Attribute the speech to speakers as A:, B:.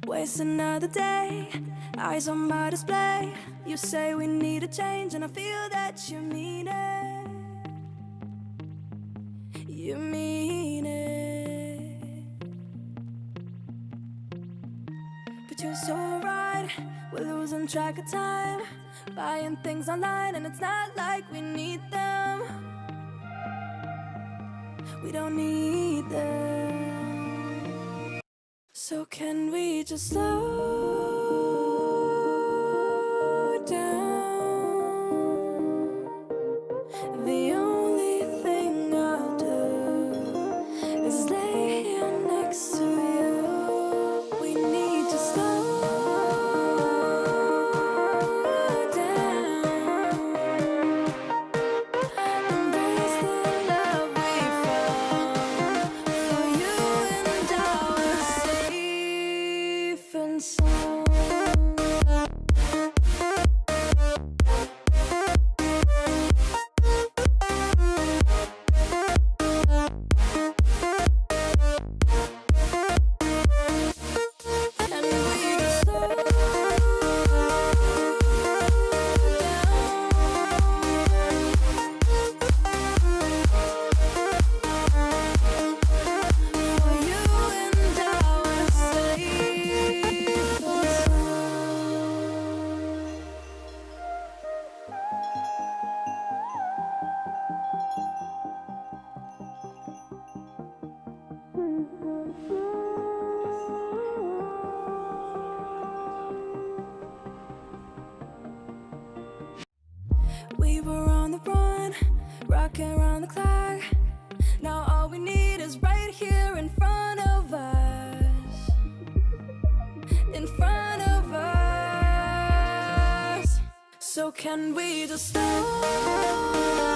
A: Waste another day, eyes on my display. You say we need a change, and I feel that you mean it. You mean it. But you're so right, we're losing track of time, buying things online, and it's not like we need them. We don't need them. So can we just slow down? The only thing I'll do is lay here next to you. We need to slow down. Embrace the love we found. For you and I are safe and sound. And we just slow down. For you and I are safe and We were on the run, rocking around the clock. Now all we need is right here in front of us. In front of us. So can we just slow